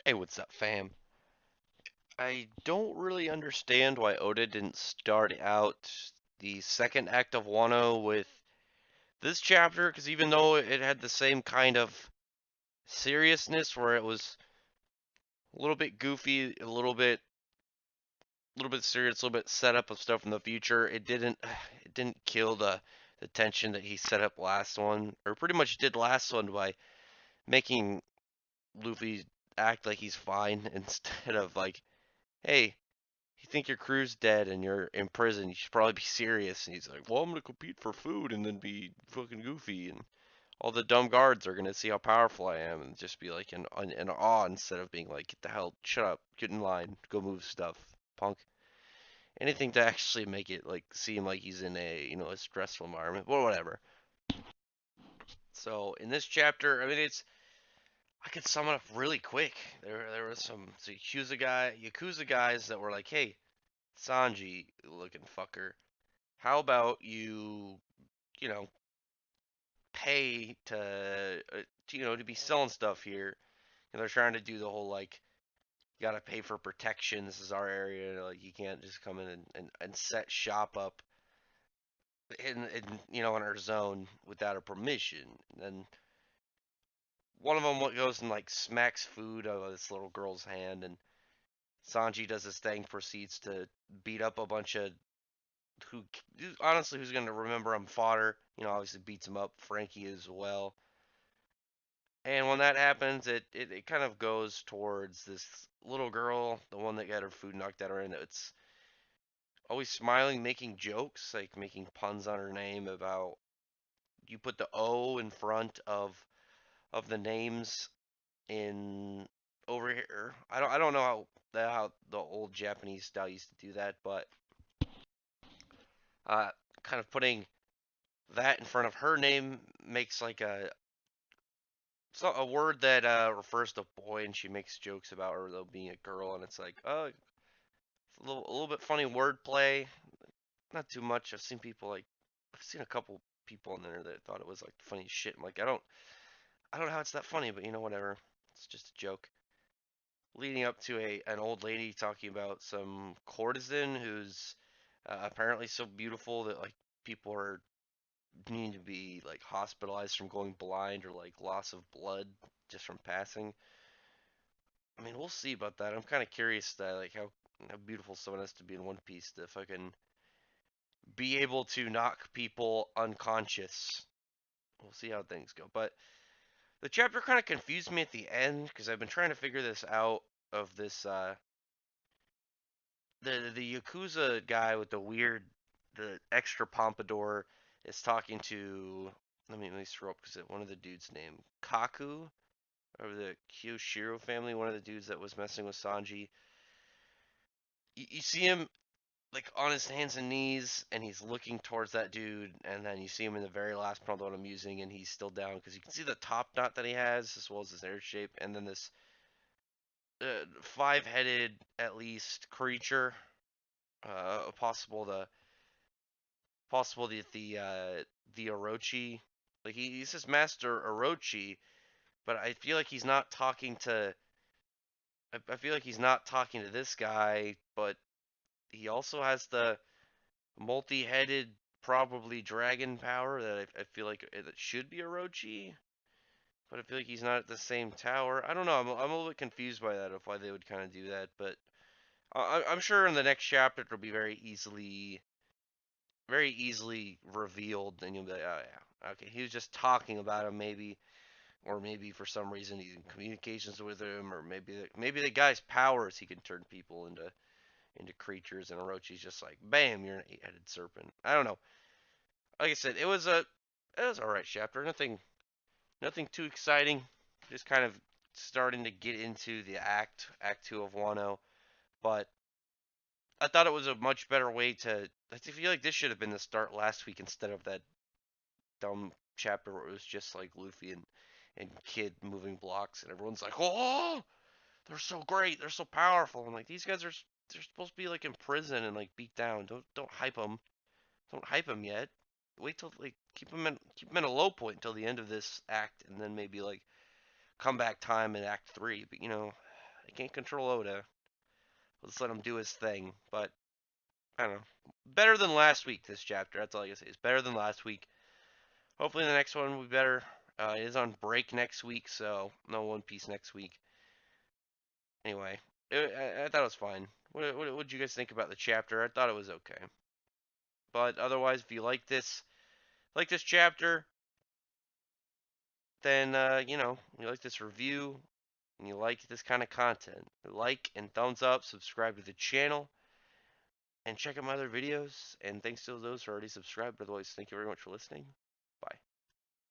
Hey, what's up, fam? I don't really understand why Oda didn't start out the second act of Wano with this chapter, because even though it had the same kind of seriousness where it was a little bit goofy, a little bit serious, a little bit setup of stuff in the future, it didn't kill the tension that he set up last one, or pretty much did last one by making Luffy act like he's fine instead of like, hey, you think your crew's dead and you're in prison, you should probably be serious. And he's like, well, I'm going to compete for food and then be fucking goofy. And all the dumb guards are going to see how powerful I am and just be like in awe instead of being like, get the hell, shut up, get in line, go move stuff, punk. Anything to actually make it like seem like he's in a stressful environment, but whatever. So in this chapter, I mean, I could sum it up really quick. There was some Yakuza guys that were like, hey, Sanji looking fucker, how about you know, pay to be selling stuff here? And they're trying to do the whole like, you gotta pay for protection. This is our area. Like, you can't just come in and set shop up in our zone without a permission. And one of them goes and like smacks food out of this little girl's hand, and Sanji does his thing, proceeds to beat up a bunch of who honestly who's gonna remember him fodder. Obviously beats him up. Frankie as well. And when that happens, it kind of goes towards this little girl, the one that got her food knocked out of her, and it's always smiling, making jokes, like making puns on her name about you put the O in front of the names in over here. I don't know how the old Japanese style used to do that, but uh, kind of putting that in front of her name makes like a word that refers to a boy, and she makes jokes about her though being a girl, and it's like, a little bit funny wordplay. Not too much. I've seen a couple people in there that thought it was like funny shit. I'm like, I don't know how it's that funny, but whatever. It's just a joke. Leading up to an old lady talking about some courtesan who's apparently so beautiful that like people are needing to be like hospitalized from going blind or like loss of blood just from passing. I mean, we'll see about that. I'm kind of curious that like how beautiful someone has to be in One Piece to fucking be able to knock people unconscious. We'll see how things go. But the chapter kind of confused me at the end because I've been trying to figure this out of this the Yakuza guy with the extra pompadour is talking to. Let me scroll up because one of the dudes named Kaku, or the Kyoshiro family, one of the dudes that was messing with Sanji. You see him like on his hands and knees, and he's looking towards that dude, and then you see him in the very last panel that I'm using, and he's still down because you can see the top knot that he has, as well as his hair shape, and then this five-headed at least creature, possible the Orochi, like he says Master Orochi, but I feel like he's not talking to. I feel like he's not talking to this guy, but he also has the multi-headed, probably dragon power that I feel like that should be Orochi, but I feel like he's not at the same tower. I don't know. I'm a little bit confused by that of why they would kind of do that, but I'm sure in the next chapter it'll be very easily revealed, and you'll be like, oh yeah, okay, he was just talking about him maybe, or maybe for some reason he's in communications with him, or maybe the guy's powers he can turn people into creatures, and Orochi's just like, bam, you're an eight-headed serpent. I don't know. Like I said, it was all right chapter. Nothing too exciting. Just kind of starting to get into the Act Two of Wano. But I thought it was a much better way to. I feel like this should have been the start last week instead of that dumb chapter where it was just like Luffy and Kid moving blocks, and everyone's like, "Oh, they're so great, they're so powerful." I'm like, these guys they're supposed to be like in prison and like beat down. Don't hype them. Don't hype them yet. Wait till like keep them in a low point until the end of this act, and then maybe like comeback time in Act Three. But I can't control Oda. Let's let him do his thing. But I don't know. Better than last week. This chapter. That's all I can say. It's better than last week. Hopefully the next one will be better. It is on break next week, so no One Piece next week. Anyway, I thought it was fine. What did you guys think about the chapter? I thought it was okay. But otherwise, if you like this chapter, then you like this review and you like this kind of content, like and thumbs up, subscribe to the channel, and check out my other videos. And thanks to those who are already subscribed. Otherwise, thank you very much for listening.